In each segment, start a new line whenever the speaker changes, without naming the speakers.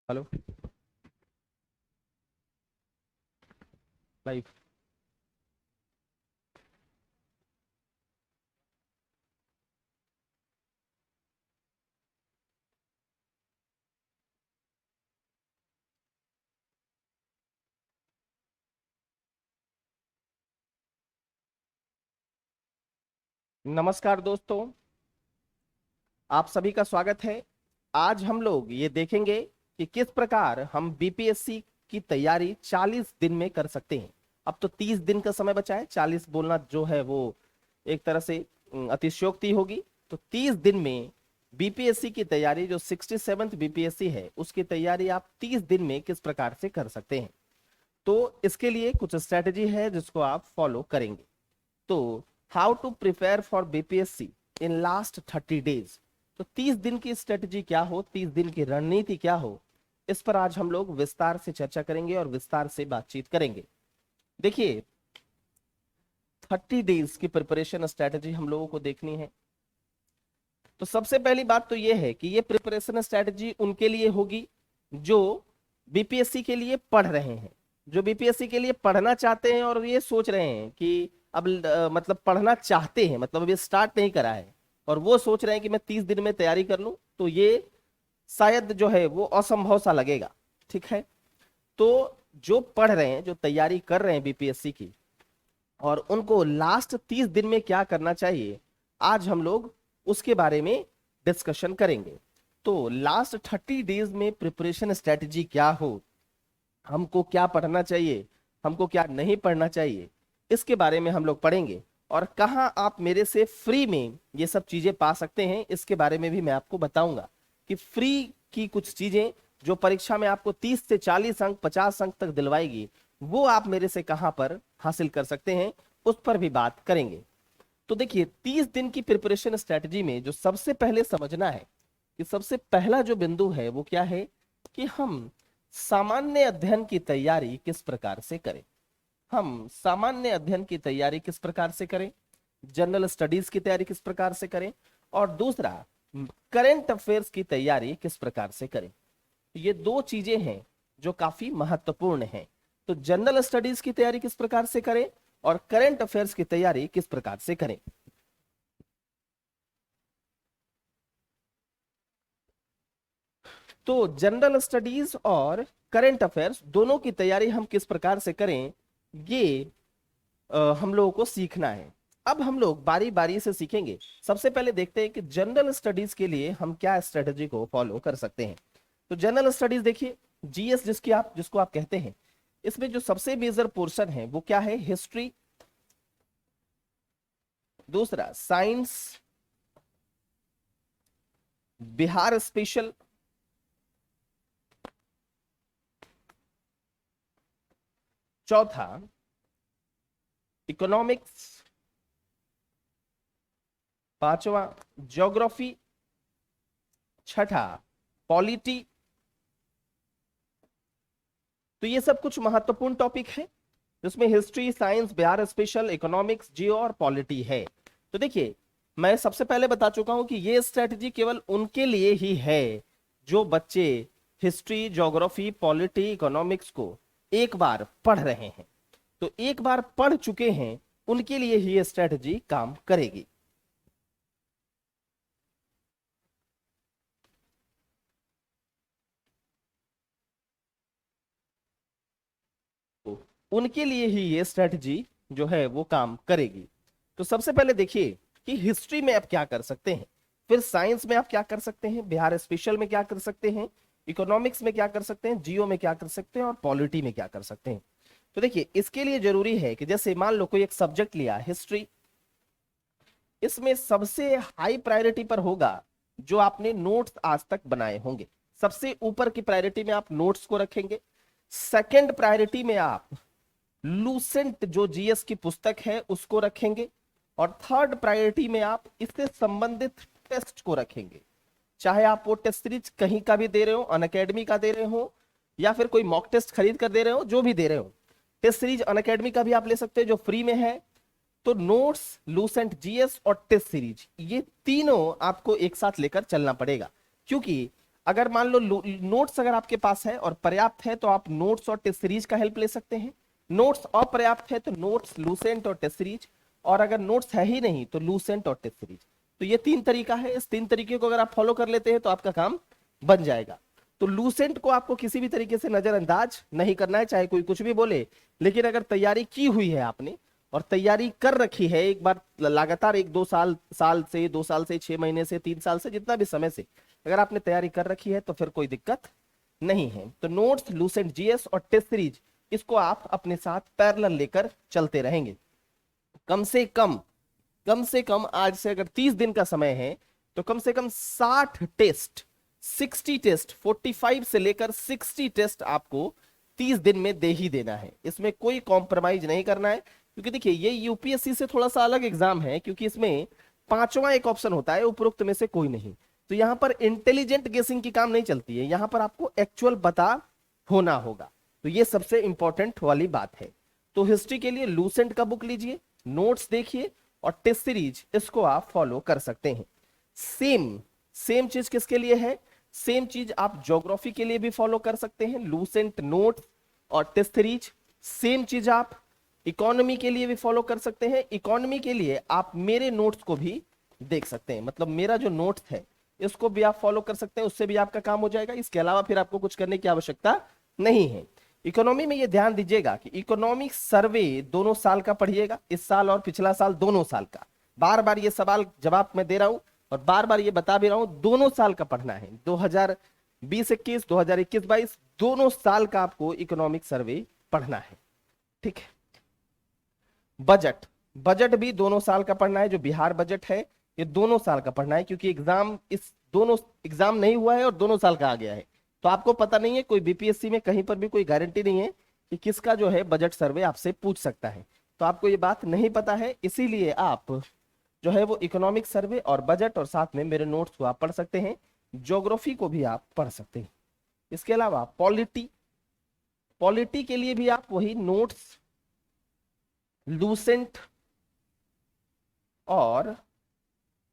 Hello live. नमस्कार दोस्तों, आप सभी का स्वागत है। आज हम लोग ये देखेंगे कि किस प्रकार हम बीपीएससी की तैयारी 40 दिन में कर सकते हैं। अब तो 30 दिन का समय बचा है, 40 बोलना जो है वो एक तरह से अतिशयोक्ति होगी। तो 30 दिन में बीपीएससी की तैयारी, जो 67th बीपीएससी है, उसकी तैयारी आप 30 दिन में किस प्रकार से कर सकते हैं। तो इसके लिए कुछ स्ट्रेटेजी है जिसको आप फॉलो करेंगे। तो how to prepare for BPSC in last 30 days. तो 30 दिन की स्ट्रेटजी क्या हो, 30 दिन की रणनीति क्या हो, इस पर आज हम लोग विस्तार से चर्चा करेंगे और विस्तार से बातचीत करेंगे। देखिए, 30 डेज की प्रिपरेशन स्ट्रेटजी हम लोगों को देखनी है। तो सबसे पहली बात तो यह है कि ये प्रिपरेशन स्ट्रेटजी उनके लिए होगी जो बीपीएससी के लिए पढ़ रहे हैं, जो बीपीएससी के लिए पढ़ना चाहते हैं और ये सोच रहे हैं कि अब मतलब पढ़ना चाहते हैं, मतलब अभी स्टार्ट नहीं करा है और वो सोच रहे हैं कि मैं 30 दिन में तैयारी कर लूं। तो ये शायद जो है वो असंभव सा लगेगा। ठीक है, तो जो पढ़ रहे हैं, जो तैयारी कर रहे हैं बीपीएससी की, और उनको लास्ट 30 दिन में क्या करना चाहिए, आज हम लोग उसके बारे में डिस्कशन करेंगे। तो लास्ट 30 डेज में प्रिपरेशन स्ट्रेटजी क्या हो, हमको क्या पढ़ना चाहिए, हमको क्या नहीं पढ़ना चाहिए, इसके बारे में हम लोग पढ़ेंगे। और कहाँ आप मेरे से फ्री में ये सब चीजें पा सकते हैं, इसके बारे में भी मैं आपको बताऊंगा कि फ्री की कुछ चीजें जो परीक्षा में आपको 30 से 40 अंक, 50 अंक तक दिलवाएगी, वो आप मेरे से कहां पर हासिल कर सकते हैं, उस पर भी बात करेंगे। तो देखिए, 30 दिन की प्रिपरेशन स्ट्रेटजी में जो सबसे पहले समझना है कि सबसे पहला जो बिंदु है वो क्या है कि हम सामान्य अध्ययन की तैयारी किस प्रकार से करें। हम सामान्य अध्ययन की तैयारी किस प्रकार से करें, जनरल स्टडीज की तैयारी किस प्रकार से करें, और दूसरा करंट अफेयर्स की तैयारी किस प्रकार से करें। ये दो चीजें हैं जो काफी महत्वपूर्ण हैं। तो जनरल स्टडीज की तैयारी किस प्रकार से करें और करंट अफेयर्स की तैयारी किस प्रकार से करें। तो जनरल स्टडीज और करंट अफेयर्स दोनों की तैयारी हम किस प्रकार से करें, ये हम लोगों को सीखना है। अब हम लोग बारी बारी से सीखेंगे। सबसे पहले देखते हैं कि जनरल स्टडीज के लिए हम क्या स्ट्रेटजी को फॉलो कर सकते हैं। तो जनरल स्टडीज देखिए, जीएस जिसको आप कहते हैं, इसमें जो सबसे मेजर पोर्शन है वो क्या है, हिस्ट्री, दूसरा साइंस, बिहार स्पेशल, चौथा इकोनॉमिक्स, पांचवा ज्योग्राफी, छठा पॉलिटी। तो ये सब कुछ महत्वपूर्ण टॉपिक है जिसमें history, science, Bihar special, economics, geo और पॉलिटी है। तो देखिए, मैं सबसे पहले बता चुका हूं कि ये स्ट्रेटजी केवल उनके लिए ही है जो बच्चे हिस्ट्री, ज्योग्राफी, पॉलिटी, इकोनॉमिक्स को एक बार पढ़ रहे हैं। तो एक बार पढ़ चुके हैं उनके लिए ही ये स्ट्रेटजी काम करेगी। तो उनके लिए ही ये स्ट्रेटजी जो है वो काम करेगी। तो सबसे पहले देखिए कि हिस्ट्री में आप क्या कर सकते हैं, फिर साइंस में आप क्या कर सकते हैं, बिहार स्पेशल में क्या कर सकते हैं, इकोनॉमिक्स में क्या कर सकते हैं, जियो में क्या कर सकते हैं और पॉलिटी में क्या कर सकते हैं। तो देखिए, इसके लिए जरूरी है कि जैसे मान लो कोई एक सब्जेक्ट लिया हिस्ट्री, इसमें सबसे हाई प्रायोरिटी पर होगा जो आपने नोट्स आज तक बनाए होंगे। सबसे ऊपर की प्रायोरिटी में आप नोट्स को रखेंगे। सेकंड प्रायोरिटी में आप लूसेंट जो जीएस की पुस्तक है उसको रखेंगे। और थर्ड प्रायोरिटी में आप इससे संबंधित टेस्ट को रखेंगे। चाहे आप वो टेस्ट सीरीज कहीं का भी दे रहे हो, अनअकैडमी का दे रहे हो, या फिर कोई मॉक टेस्ट खरीद कर दे रहे हो, जो भी दे रहे हो, टेस्ट सीरीज अनअकैडमी का भी आप ले सकते हो जो फ्री में है। तो नोट्स, लूसेंट, जीएस और टेस्ट सीरीज, ये तीनों आपको एक साथ लेकर चलना पड़ेगा। क्योंकि अगर मान लो नोट्स अगर आपके पास है और पर्याप्त है तो आप नोट्स और टेस्ट सीरीज का हेल्प ले सकते हैं। नोट्स अपर्याप्त है तो नोट्स, लूसेंट और टेस्ट सीरीज, और अगर नोट्स है ही नहीं तो लूसेंट और टेस्ट सीरीज। तो ये तीन तरीका है। इस तीन तरीके को अगर आप फॉलो कर लेते हैं तो आपका काम बन जाएगा। तो लूसेंट को आपको किसी भी तरीके से नजरअंदाज नहीं करना है, चाहे कोई कुछ भी बोले। लेकिन अगर तैयारी की हुई है आपने और तैयारी कर रखी है एक बार लगातार, एक दो साल, दो साल से, 6 महीने से, 3 साल से, जितना भी समय से अगर आपने तैयारी कर रखी है तो फिर कोई दिक्कत नहीं है। तो नोट्स, लूसेंट, जीएस और टेस्ट सीरीज, इसको आप अपने साथ पैरेलल लेकर चलते रहेंगे। कम से कम आज से अगर 30 दिन का समय है तो कम से कम 60 टेस्ट, 60 टेस्ट, 45 से लेकर 60 टेस्ट आपको 30 दिन में दे ही देना है। इसमें कोई कॉम्प्रोमाइज नहीं करना है। क्योंकि देखिए, ये यूपीएससी से थोड़ा सा अलग एग्जाम है, क्योंकि इसमें पांचवा एक ऑप्शन होता है, उपरोक्त में से कोई नहीं। तो यहां पर इंटेलिजेंट गेसिंग की काम नहीं चलती है, यहां पर आपको एक्चुअल पता होना होगा। तो ये सबसे इंपॉर्टेंट वाली बात है। तो हिस्ट्री के लिए लूसेंट का बुक लीजिए, नोट्स देखिए और टेस्ट सीरीज, इसको आप फॉलो कर सकते हैं। सेम चीज किसके लिए है, सेम चीज आप ज्योग्राफी के लिए भी फॉलो कर सकते हैं, लूसेंट, नोट्स और टेस्ट सीरीज। सेम चीज आप इकोनॉमी के लिए भी फॉलो कर सकते हैं। इकोनॉमी के लिए आप मेरे नोट्स को भी देख सकते हैं, मतलब मेरा जो नोट्स है इसको भी आप फॉलो कर सकते हैं, उससे भी आपका काम हो जाएगा। इसके अलावा फिर आपको कुछ करने की आवश्यकता नहीं है। इकोनॉमी में ये ध्यान दीजिएगा कि इकोनॉमिक सर्वे दोनों साल का पढ़िएगा, इस साल और पिछला साल, दोनों साल का। बार बार ये सवाल जवाब मैं दे रहा हूं और बार बार ये बता भी रहा हूं, दोनों साल का पढ़ना है। 2020-21, 2021-22 दोनों साल का आपको इकोनॉमिक सर्वे पढ़ना है। ठीक है। बजट भी दोनों साल का पढ़ना है। जो बिहार बजट है ये दोनों साल का पढ़ना है, क्योंकि दोनों एग्जाम नहीं हुआ है और दोनों साल का आ गया है। तो आपको पता नहीं है, कोई बीपीएससी में कहीं पर भी कोई गारंटी नहीं है कि किसका जो है बजट सर्वे आपसे पूछ सकता है। तो आपको ये बात नहीं पता है, इसीलिए आप जो है वो इकोनॉमिक सर्वे और बजट और साथ में मेरे नोट्स को आप पढ़ सकते हैं। ज्योग्राफी को भी आप पढ़ सकते हैं। इसके अलावा पॉलिटी के लिए भी आप वही नोट्स, लूसेंट और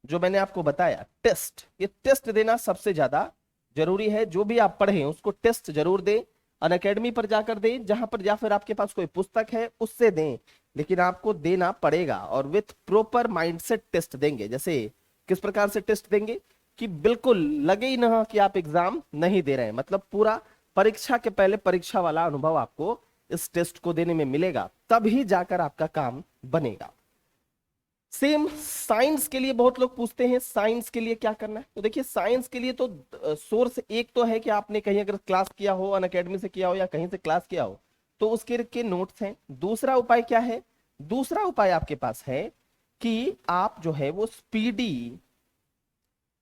जो मैंने आपको बताया टेस्ट, ये टेस्ट देना सबसे ज्यादा जरूरी है। जो भी आप पढ़ें उसको टेस्ट जरूर दें, अनअकैडमी पर जाकर दें, जहां पर या फिर आपके पास कोई पुस्तक है उससे दें, लेकिन आपको देना पड़ेगा और विथ प्रॉपर माइंडसेट टेस्ट देंगे। जैसे किस प्रकार से टेस्ट देंगे, कि बिल्कुल लगे ही ना कि आप एग्जाम नहीं दे रहे हैं, मतलब पूरा परीक्षा के पहले परीक्षा वाला अनुभव आपको इस टेस्ट को देने में मिलेगा, तभी जाकर आपका काम बनेगा। सेम साइंस के लिए बहुत लोग पूछते हैं साइंस के लिए क्या करना है। तो देखिए साइंस के लिए तो सोर्स एक तो है कि आपने कहीं अगर क्लास किया हो, अनअकैडमी से किया हो या कहीं से क्लास किया हो तो उसके के नोट्स हैं। दूसरा उपाय क्या है, दूसरा उपाय आपके पास है कि आप जो है वो स्पीडी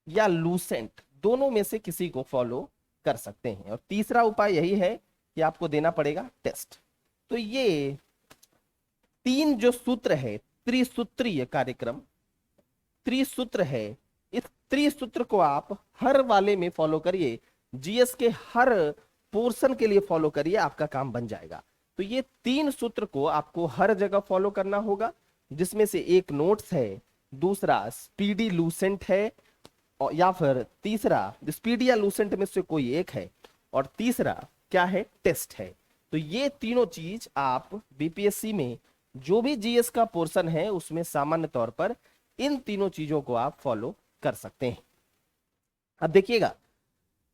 या लूसेंट दोनों में से किसी को फॉलो कर सकते हैं। और तीसरा उपाय यही है कि आपको देना पड़ेगा टेस्ट। तो ये तीन जो सूत्र है, त्रिसूत्रीय कार्यक्रम, त्रिसूत्र है, इस त्रिसूत्र को आप हर वाले में फॉलो करिए, जीएस के हर पोर्शन के लिए फॉलो करिए, आपका काम बन जाएगा। तो ये तीन सूत्र को आपको हर जगह फॉलो करना होगा, जिसमें से एक नोट्स है, दूसरा स्पीडी लूसेंट है, और या फिर तीसरा स्पीडी या लूसेंट में से कोई एक है, और तीसरा क्या है, टेस्ट है। तो ये तीनों चीज आप बीपीएससी में जो भी जीएस का पोर्शन है उसमें सामान्य तौर पर इन तीनों चीजों को आप फॉलो कर सकते हैं। अब देखिएगा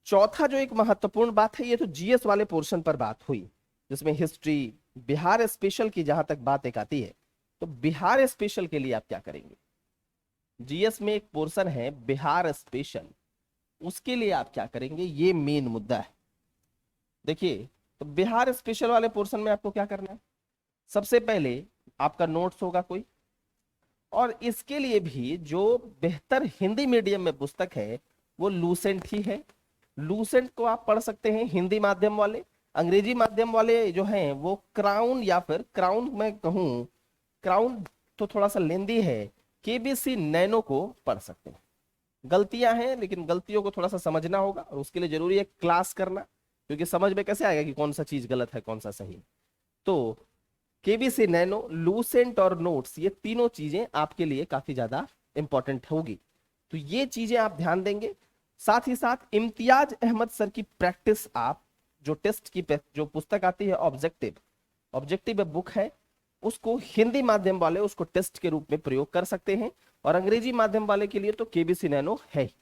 चौथा जो एक महत्वपूर्ण बात है, ये तो जीएस वाले पोर्शन पर बात हुई, जिसमें हिस्ट्री, बिहार स्पेशल की जहां तक बात एक आती है, तो बिहार स्पेशल के लिए आप क्या करेंगे। जीएस में एक पोर्शन है बिहार स्पेशल, उसके लिए आप क्या करेंगे, ये मेन मुद्दा है। देखिए तो बिहार स्पेशल वाले पोर्शन में आपको क्या करना है, सबसे पहले आपका नोट्स होगा कोई, और इसके लिए भी जो बेहतर हिंदी मीडियम में पुस्तक है वो लूसेंट ही है। लूसेंट को आप पढ़ सकते हैं हिंदी माध्यम वाले, अंग्रेजी माध्यम वाले जो हैं वो क्राउन, या फिर क्राउन मैं कहूं, क्राउन तो थोड़ा सा लेंदी है, केबीसी नैनो को पढ़ सकते हैं। गलतियां हैं लेकिन गलतियों को थोड़ा सा समझना होगा, और उसके लिए जरूरी है क्लास करना, क्योंकि समझ में कैसे आएगा कि कौन सा चीज गलत है कौन सा सही। तो केबीसी नैनो, लूसेंट और नोट्स, ये तीनों चीजें आपके लिए काफी ज्यादा इंपॉर्टेंट होगी, तो ये चीजें आप ध्यान देंगे। साथ ही साथ इम्तियाज अहमद सर की प्रैक्टिस, आप जो टेस्ट की जो पुस्तक आती है ऑब्जेक्टिव, ऑब्जेक्टिव बुक है, उसको हिंदी माध्यम वाले उसको टेस्ट के रूप में प्रयोग कर सकते हैं, और अंग्रेजी माध्यम वाले के लिए तो केबीसी नैनो है ही,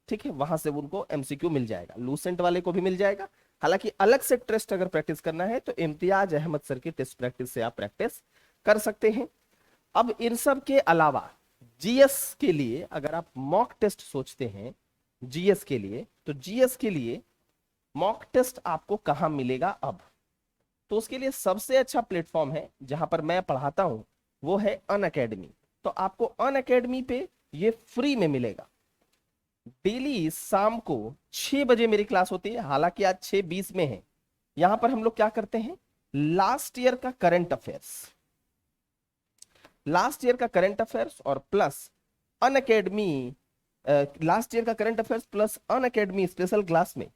ठीक है, वहां से उनको एमसीक्यू मिल जाएगा, लूसेंट वाले को भी मिल जाएगा। हालांकि अलग से टेस्ट अगर प्रैक्टिस करना है तो इम्तियाज अहमद सर की टेस्ट प्रैक्टिस से आप प्रैक्टिस कर सकते हैं। अब इन सब के अलावा जीएस के लिए अगर आप मॉक टेस्ट सोचते हैं जीएस के लिए, तो जीएस के लिए मॉक टेस्ट आपको कहां मिलेगा अब, तो उसके लिए सबसे अच्छा प्लेटफॉर्म है जहां पर मैं पढ़ाता हूं वो है अनअकैडमी। तो आपको अनअकैडमी पे ये फ्री में मिलेगा। डेली शाम को 6 बजे मेरी क्लास होती है, हालांकि आज 6:20 में है। यहां पर हम लोग क्या करते हैं, लास्ट ईयर का करंट अफेयर्स, लास्ट ईयर का करंट अफेयर्स और प्लस अनअकैडमी, लास्ट ईयर का current affairs plus Unacademy special class में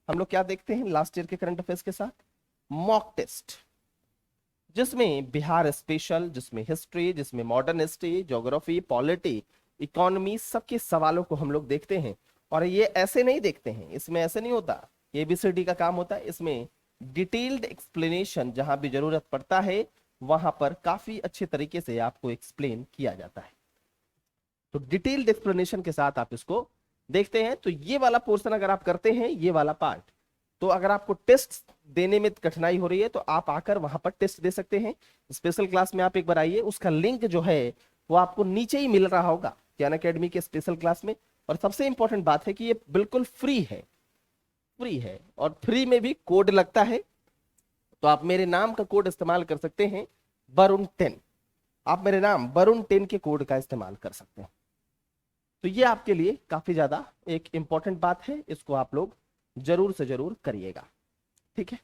हम लोग क्या देखते हैं, लास्ट ईयर के करंट अफेयर्स के साथ मॉक टेस्ट, जिसमें बिहार स्पेशल, जिसमें हिस्ट्री, जिसमें modern history, geography, polity, economy, सबके सवालों को हम लोग देखते हैं। और ये ऐसे नहीं देखते हैं, इसमें ऐसे नहीं होता एबीसीडी का काम होता है, इसमें डिटेल्ड एक्सप्लेनेशन जहां भी जरूरत पड़ता है वहां पर काफी अच्छे तरीके से आपको एक्सप्लेन किया जाता है। तो डिटेल्ड एक्सप्लेनेशन के साथ आप इसको देखते हैं। तो ये वाला पोर्शन अगर आप करते हैं, ये वाला पार्ट, तो अगर आपको टेस्ट देने में कठिनाई हो रही है तो आप आकर वहां पर टेस्ट दे सकते हैं। स्पेशल क्लास में आप एक बार आइए, उसका लिंक जो है वो आपको नीचे ही मिल रहा होगा ज्ञान अकेडमी के स्पेशल क्लास में। और सबसे इंपॉर्टेंट बात है कि ये बिल्कुल फ्री है, फ्री है, और फ्री में भी कोड लगता है, तो आप मेरे नाम का कोड इस्तेमाल कर सकते हैं, वरुण10। आप मेरे नाम वरुण10 के कोड का इस्तेमाल कर सकते हैं। तो ये आपके लिए काफी ज्यादा एक इंपॉर्टेंट बात है, इसको आप लोग जरूर से जरूर करिएगा, ठीक है।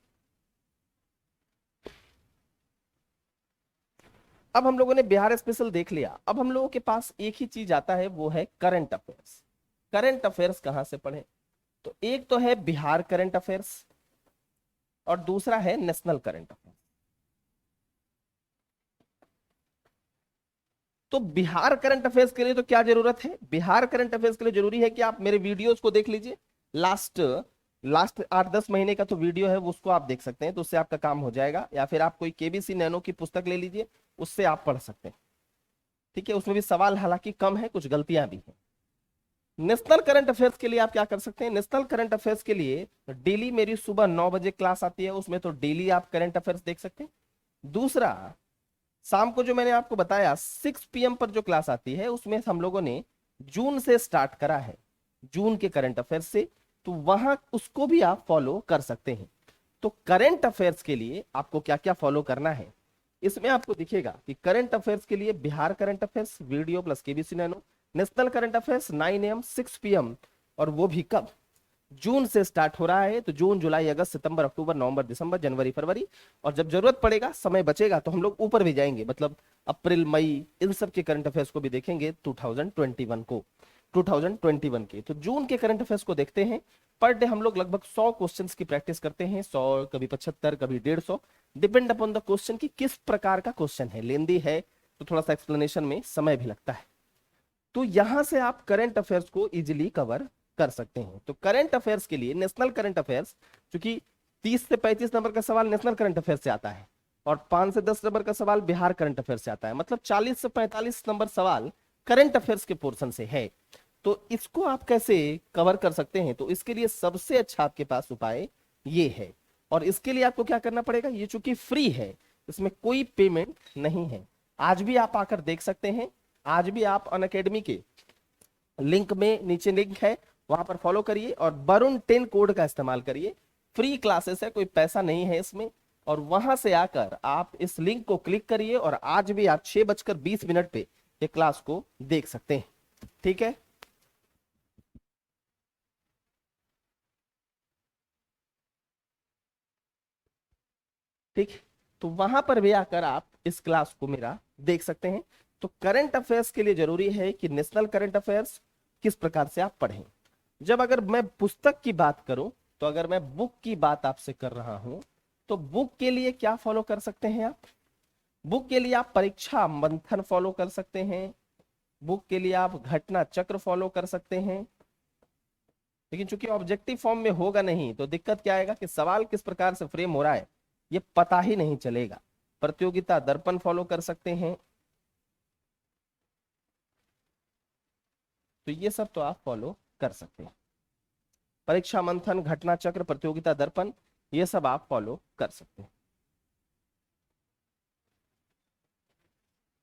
अब हम लोगों ने बिहार स्पेशल देख लिया, अब हम लोगों के पास एक ही चीज आता है, वो है करंट अफेयर्स। करंट अफेयर्स कहां से पढ़ें, तो एक तो है बिहार करंट अफेयर्स और दूसरा है नेशनल करंट अफेयर्स। तो बिहार करंट अफेयर्स के लिए तो क्या जरूरत है, बिहार करंट अफेयर्स के लिए जरूरी है कि आप मेरे वीडियोस को देख लीजिए, लास्ट लास्ट 8-10 महीने का तो वीडियो है, उसको आप देख सकते हैं, तो उससे आपका काम हो जाएगा। या फिर आप कोई केबीसी नैनो की पुस्तक ले लीजिए, उससे आप पढ़ सकते हैं, ठीक है। उसमें भी सवाल हालांकि कम है, कुछ गलतियां भी हैं। नेशनल करंट अफेयर्स के लिए आप क्या कर सकते हैं, नेशनल करंट अफेयर्स के लिए डेली मेरी सुबह 9 बजे क्लास आती है, उसमें तो डेली आप करंट अफेयर्स देख सकते हैं। दूसरा, शाम को जो मैंने आपको बताया 6 PM पर जो क्लास आती है, उसमें हम लोगों ने जून से स्टार्ट करा है, जून के करंट अफेयर्स से, तो वहां उसको भी आप फॉलो कर सकते हैं। तो करंट अफेयर्स के लिए आपको क्या क्या फॉलो करना है, इसमें आपको दिखेगा कि करंट अफेयर्स के लिए Bihar current affairs video plus KBC nano, national current affairs 9 AM 6 PM, और वो भी कब, जून से स्टार्ट हो रहा है। तो जून, जुलाई, अगस्त, सितंबर, अक्टूबर, नवंबर, दिसंबर, जनवरी, फरवरी, और जब जरूरत पड़ेगा, समय बचेगा, तो हम लोग ऊपर भी जाएंगे, मतलब अप्रैल, मई, इन सब के करंट अफेयर्स को भी देखेंगे 2021 के। तो जून के करंट अफेयर्स को देखते हैं। पर डे हम लोग लगभग 100 क्वेश्चंस की प्रैक्टिस करते हैं, 100, कभी 75, कभी 150, डिपेंड अपॉन द क्वेश्चन की किस प्रकार का क्वेश्चन है। लेंदी है तो थोड़ा सा एक्सप्लेनेशन में समय भी लगता है। तो यहां से आप करंट अफेयर्स को इजीली कवर कर सकते हैं। तो करंट अफेयर्स के लिए नेशनल करंट अफेयर्स, क्योंकि 30 से 35 नंबर का सवाल नेशनल करंट अफेयर्स से आता है, और 5 से 10 नंबर का सवाल बिहार करंट अफेयर्स से आता है, मतलब 40 से 45 नंबर सवाल करंट अफेयर्स के पोर्शन से है। तो इसको आप कैसे कवर कर सकते हैं, तो इसके लिए सबसे अच्छा आपके पास उपाय ये है। और इसके लिए आपको क्या करना पड़ेगा, ये चूंकि फ्री है, इसमें कोई पेमेंट नहीं है। आज भी आप आकर देख सकते हैं, आज भी आप अनअकैडमी के लिंक में, नीचे लिंक है, वहां पर फॉलो करिए और वरुण 10 कोड का इस्तेमाल करिए। फ्री क्लासेस है, कोई पैसा नहीं है इसमें। और वहां से आकर आप इस लिंक को क्लिक करिए और आज भी आप 6:20 पे ये क्लास को देख सकते हैं। ठीक है, ठीक। तो वहां पर भी आकर आप इस क्लास को मेरा देख सकते हैं। तो करंट अफेयर्स के लिए जरूरी है कि नेशनल करंट अफेयर्स किस प्रकार से आप पढ़ें। जब अगर मैं पुस्तक की बात करूं, तो अगर मैं बुक की बात आपसे कर रहा हूं, तो बुक के लिए क्या फॉलो कर सकते हैं आप, बुक के लिए आप परीक्षा मंथन फॉलो कर सकते हैं, बुक के लिए आप घटना चक्र फॉलो कर सकते हैं। लेकिन चूंकि ऑब्जेक्टिव फॉर्म में होगा नहीं, तो दिक्कत क्या आएगा कि सवाल किस प्रकार से फ्रेम हो रहा है ये पता ही नहीं चलेगा। प्रतियोगिता दर्पण फॉलो कर सकते हैं। तो ये सब तो आप फॉलो कर सकते हैं, परीक्षा मंथन, घटना चक्र, प्रतियोगिता दर्पण, ये सब आप फॉलो कर सकते हैं।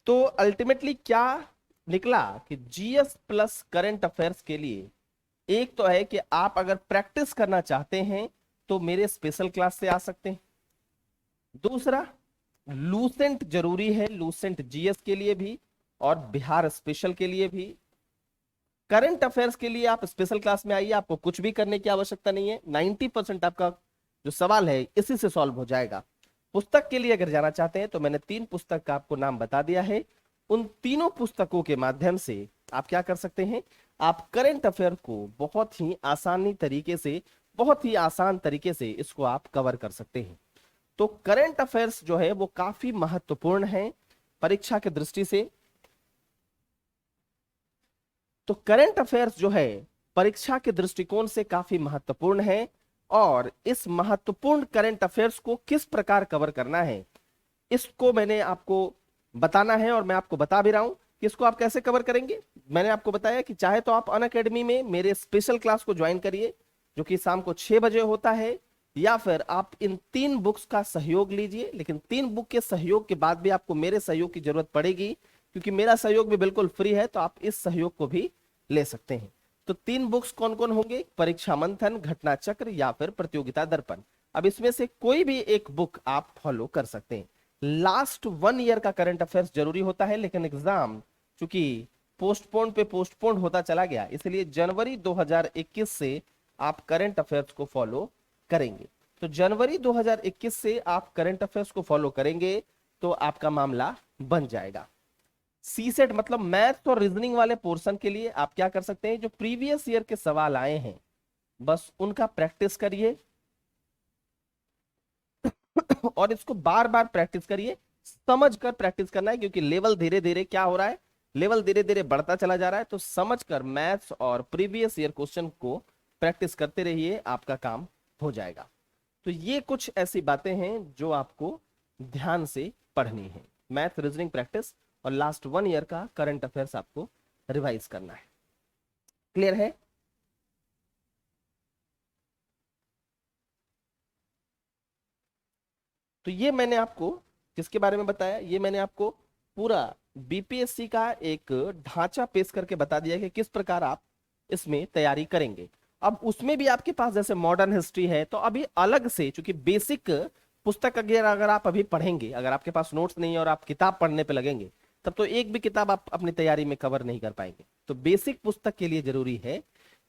तो अल्टीमेटली क्या निकला कि जीएस प्लस करंट अफेयर्स के लिए एक तो है कि आप अगर प्रैक्टिस करना चाहते हैं तो मेरे स्पेशल क्लास से आ सकते हैं। दूसरा, लूसेंट जरूरी है, लूसेंट जीएस के लिए भी और बिहार स्पेशल के लिए भी। करंट अफेयर्स के लिए आप स्पेशल क्लास में आइए, आपको कुछ भी करने की आवश्यकता नहीं है, 90% आपका जो सवाल है इसी से सॉल्व हो जाएगा। पुस्तक के लिए अगर जाना चाहते हैं, तो मैंने 3 पुस्तक का आपको नाम बता दिया है। उन तीनों पुस्तकों के माध्यम से आप क्या कर सकते हैं, आप करंट अफेयर को बहुत ही आसानी तरीके से, बहुत ही आसान तरीके से इसको आप कवर कर सकते हैं। तो करंट अफेयर्स जो है वो काफी महत्वपूर्ण है परीक्षा की दृष्टि से। तो करंट अफेयर्स जो है परीक्षा के दृष्टिकोण से काफी महत्वपूर्ण है। और इस महत्वपूर्ण करंट अफेयर्स को किस प्रकार कवर करना है, इसको मैंने आपको बताना है, और मैं आपको बता भी रहा हूं कि इसको आप कैसे कवर करेंगे। मैंने आपको बताया कि चाहे तो आप अनअकैडमी में मेरे स्पेशल क्लास को ज्वाइन करिए, जो कि शाम को 6 बजे होता है, या फिर आप इन 3 बुक्स का सहयोग लीजिए। लेकिन 3 बुक के सहयोग के बाद भी आपको मेरे सहयोग की जरूरत पड़ेगी, क्योंकि मेरा सहयोग भी बिल्कुल फ्री है, तो आप इस सहयोग को भी ले सकते हैं। तो 3 बुक्स कौन कौन होंगे, परीक्षा मंथन, घटना चक्र या फिर प्रतियोगिता दर्पण। अब इसमें से कोई भी एक बुक आप फॉलो कर सकते हैं। लास्ट 1 ईयर का करंट अफेयर्स जरूरी होता है, लेकिन एग्जाम चूंकि पोस्टपोन पे पोस्टपोन होता चला गया, इसलिए जनवरी 2021 से आप करंट अफेयर्स को फॉलो करेंगे। तो जनवरी 2021 से आप करंट अफेयर्स को फॉलो करेंगे तो आपका मामला बन जाएगा। सी सेट मतलब मैथ्स और रीजनिंग वाले पोर्शन के लिए आप क्या कर सकते हैं, जो प्रीवियस ईयर के सवाल आए हैं बस उनका प्रैक्टिस करिए और इसको बार बार प्रैक्टिस करिए, समझ कर प्रैक्टिस करना है, क्योंकि लेवल धीरे धीरे क्या हो रहा है, लेवल धीरे धीरे बढ़ता चला जा रहा है। तो समझ कर मैथ्स और प्रीवियस ईयर क्वेश्चन को प्रैक्टिस करते रहिए, आपका काम हो जाएगा। तो ये कुछ ऐसी बातें हैं जो आपको ध्यान से पढ़नी है, मैथ, रीजनिंग प्रैक्टिस, और लास्ट 1 ईयर का करंट अफेयर्स आपको रिवाइज करना है। क्लियर है? तो ये मैंने आपको किसके बारे में बताया? ये मैंने आपको पूरा बीपीएससी का एक ढांचा पेश करके बता दिया कि किस प्रकार आप इसमें तैयारी करेंगे। अब उसमें भी आपके पास जैसे मॉडर्न हिस्ट्री है, तो अभी अलग से चूंकि बेसिक पुस्तक अगर अगर आप अभी पढ़ेंगे, अगर आपके पास नोट्स नहीं है और आप किताब पढ़ने पे लगेंगे, तब तो एक भी किताब आप अपनी तैयारी में कवर नहीं कर पाएंगे। तो बेसिक पुस्तक के लिए जरूरी है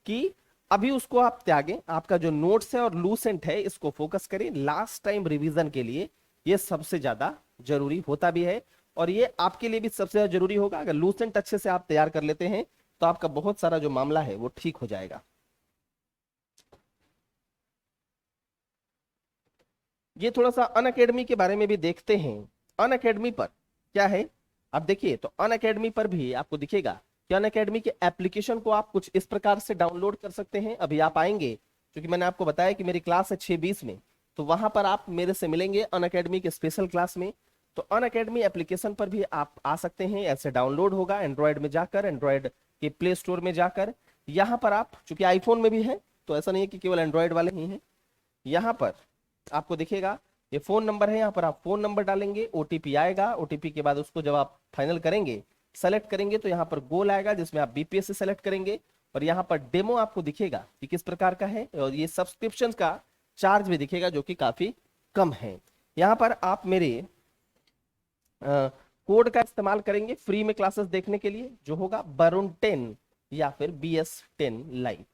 कि अभी उसको आप त्यागें, आपका जो नोट्स है और लूसेंट है इसको फोकस करें लास्ट टाइम रिवीजन के लिए। ये सबसे ज्यादा जरूरी होता भी है, और ये आपके लिए भी सबसे ज्यादा जरूरी होगा। अगर लूसेंट अच्छे से आप तैयार कर लेते हैं तो आपका बहुत सारा जो मामला है वो ठीक हो जाएगा। ये थोड़ा सा अन अकेडमी के बारे में भी देखते हैं। अन अकेडमी पर क्या है, आप देखिए तो अन अकेडमी पर भी आपको दिखेगा कि अन अकेडमी के एप्लीकेशन को आप कुछ इस प्रकार से डाउनलोड कर सकते हैं। अभी आप आएंगे, क्योंकि मैंने आपको बताया कि मेरी क्लास है 6:20 में, तो वहां पर आप मेरे से मिलेंगे अन अकेडमी के स्पेशल क्लास में। तो अन अकेडमी एप्लीकेशन पर भी आप आ सकते हैं, ऐसे डाउनलोड होगा एंड्रॉयड में जाकर, एंड्रॉयड के प्ले स्टोर में जाकर। यहाँ पर आप, चूंकि आईफोन में भी है तो ऐसा नहीं है कि केवल एंड्रॉयड वाले ही हैं, यहाँ पर आपको दिखेगा ये फोन नंबर है। यहाँ पर आप फोन नंबर डालेंगे, ओटीपी आएगा, ओटीपी के बाद उसको जब आप फाइनल करेंगे, सेलेक्ट करेंगे, तो यहाँ पर गोल आएगा जिसमें आप बीपीएससी सेलेक्ट करेंगे, और यहाँ पर डेमो आपको दिखेगा कि किस प्रकार का है, और ये सब्सक्रिप्शन का चार्ज भी दिखेगा जो कि काफी कम है। यहाँ पर आप मेरे कोड का इस्तेमाल करेंगे फ्री में क्लासेस देखने के लिए, जो होगा वरुण 10 या फिर BS10 लाइव।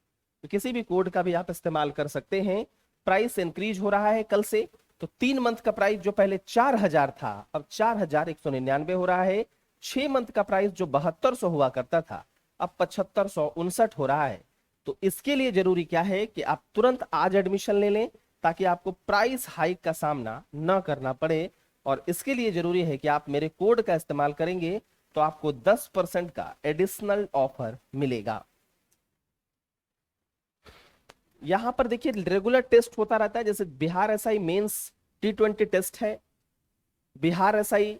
तो किसी भी कोड का भी आप इस्तेमाल कर सकते हैं। प्राइस इंक्रीज हो रहा है कल से, तो 3 मंथ का प्राइस जो पहले 4,000 था अब 4,199 हो रहा है। 6 मंथ का प्राइस जो 7200 हुआ करता था अब 7559 हो रहा है। तो इसके लिए जरूरी क्या है कि आप तुरंत आज एडमिशन ले लें, ताकि आपको प्राइस हाइक का सामना न करना पड़े। और इसके लिए जरूरी है कि आप मेरे कोड का इस्तेमाल करेंगे तो आपको 10% का एडिशनल ऑफर मिलेगा। यहां पर देखिए रेगुलर टेस्ट होता रहता है, जैसे Bihar SI mains T20 test है, बिहार एसआई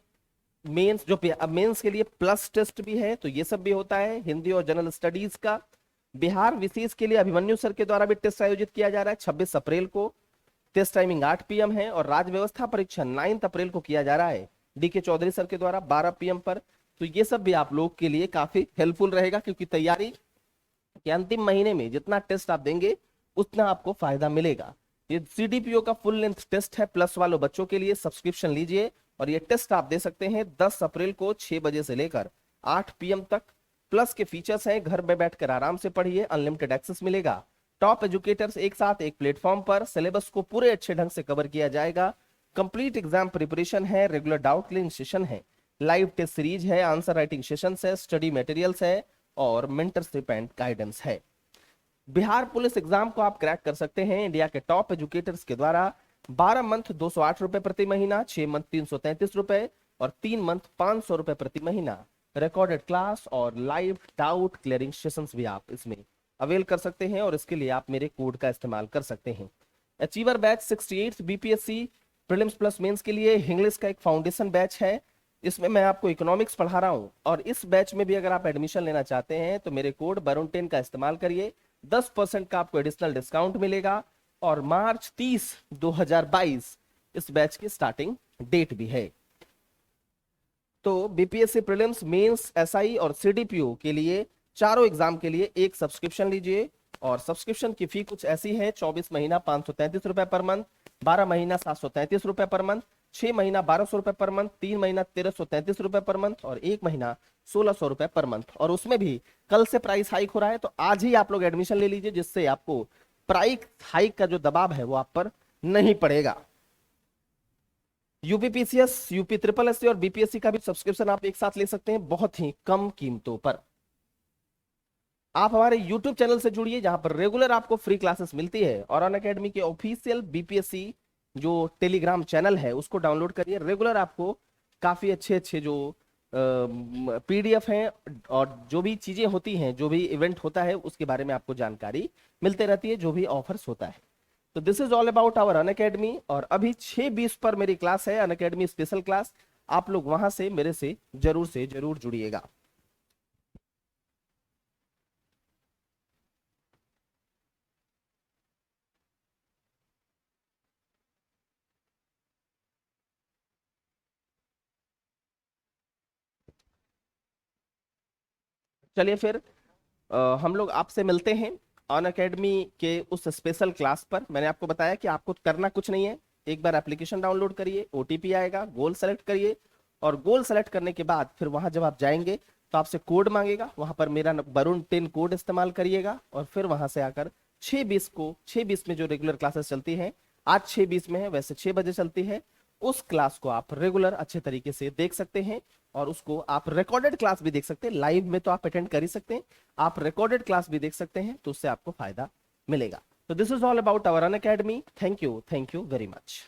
मेंस जो मेंस के लिए प्लस टेस्ट भी है, तो ये सब भी होता है। हिंदी और जनरल स्टडीज का बिहार विशेष के लिए अभिमन्यु सर के द्वारा भी टेस्ट आयोजित किया जा रहा है 26 अप्रैल को। टेस्ट टाइमिंग 8 PM है, और राज्य व्यवस्था परीक्षा 9 अप्रैल को किया जा रहा है DK चौधरी सर के द्वारा 12 PM पर। तो ये सब भी आप लोग के लिए काफी हेल्पफुल रहेगा, क्योंकि तैयारी के अंतिम महीने में जितना टेस्ट आप देंगे उतना आपको फायदा मिलेगा। ये CDPO का फुल लेंथ टेस्ट है, प्लस वालों बच्चों के लिए सब्सक्रिप्शन लीजिए, और ये टेस्ट आप दे सकते हैं 10 अप्रैल को 6 बजे से लेकर 8 PM तक। प्लस के फीचर्स हैं, घर में बैठकर आराम से पढ़िए, अनलिमिटेड एक्सेस मिलेगा, टॉप एजुकेटर्स एक साथ एक प्लेटफॉर्म पर, सिलेबस को पूरे अच्छे ढंग से कवर किया जाएगा, कंप्लीट एग्जाम प्रिपरेशन है, रेगुलर डाउट क्लियरिंग सेशन है, लाइव टेस्ट सीरीज है, आंसर राइटिंग सेशन है, स्टडी मटेरियल्स है, और मेंटरशिप एंड गाइडेंस है। बिहार पुलिस एग्जाम को आप क्रैक कर सकते हैं इंडिया के टॉप एजुकेटर्स के द्वारा। 12 मंथ 208 रुपए प्रति महीना, 6 मंथ 333 रुपए, और 3 मंथ 500 रुपए प्रति महीना। रिकॉर्डेड क्लास और लाइव डाउट क्लियरिंग सेशंस भी आप इसमें अवेल कर सकते हैं, और इसके लिए आप मेरे कोड का इस्तेमाल कर सकते हैं। Achiever batch 68 BPSC prelims plus mains के लिए इंग्लिश का एक फाउंडेशन बैच है। इसमें मैं आपको इकोनॉमिक्स पढ़ा रहा हूं, और इस बैच में भी अगर आप एडमिशन लेना चाहते हैं तो मेरे कोड वरुण 10 का इस्तेमाल करिए, 10% का आपको एडिशनल डिस्काउंट मिलेगा। और मार्च 30 2022 इस बैच की स्टार्टिंग डेट भी है। तो बीपीएससी प्रीलिम्स मेंस एसआई और सीडीपीओ के लिए चारों एग्जाम के लिए एक सब्सक्रिप्शन लीजिए, और सब्सक्रिप्शन की फी कुछ ऐसी है: 24 महीना 533 रुपए पर मंथ, 12 महीना 733 रुपए पर मंथ, 6 महीना 1200 रुपए पर मंथ, 3 महीना 1333 रुपए पर मंथ, और 1 महीना 1600 रुपए पर मंथ। और उसमें भी कल से प्राइस हाइक हो रहा है, तो आज ही आप लोग एडमिशन ले लीजिए, जिससे आपको प्राइस हाइक का जो दबाव है वो आप पर नहीं पड़ेगा। यूपीपीसीएस, यूपी ट्रिपल एस और बीपीएससी का भी सब्सक्रिप्शन आप एक साथ ले सकते हैं बहुत ही कम कीमतों पर। आप हमारे YouTube चैनल से जुड़िए, जहां पर रेगुलर आपको फ्री क्लासेस मिलती है, और अनअकैडमी के ऑफिशियल बीपीएससी जो टेलीग्राम चैनल है उसको डाउनलोड करिए। रेगुलर आपको काफी अच्छे अच्छे जो PDF हैं, और जो भी चीजें होती हैं, जो भी इवेंट होता है उसके बारे में आपको जानकारी मिलते रहती है, जो भी ऑफर्स होता है। तो this is all about our Unacademy. और अभी 6:20 पर मेरी क्लास है, अनअकैडमी स्पेशल क्लास। आप लोग वहां से मेरे से जरूर जुड़िएगा। चलिए फिर हम लोग आपसे मिलते हैं अन अकेडमी के उस स्पेशल क्लास पर। मैंने आपको बताया कि आपको करना कुछ नहीं है, एक बार एप्लीकेशन डाउनलोड करिए, ओटीपी आएगा, गोल सेलेक्ट करिए, और गोल सेलेक्ट करने के बाद फिर वहां जब आप जाएंगे तो आपसे कोड मांगेगा, वहां पर मेरा वरुण 10 कोड इस्तेमाल करिएगा, और फिर वहां से आकर 6:20 में जो रेगुलर क्लासेस चलती हैं, आज 6:20 में है, वैसे 6 बजे चलती है, उस क्लास को आप रेगुलर अच्छे तरीके से देख सकते हैं। और उसको आप रिकॉर्डेड क्लास भी देख सकते हैं, लाइव में तो आप अटेंड कर ही सकते हैं, आप रिकॉर्डेड क्लास भी देख सकते हैं, तो उससे आपको फायदा मिलेगा। तो this is all about our Unacademy. Thank you very much.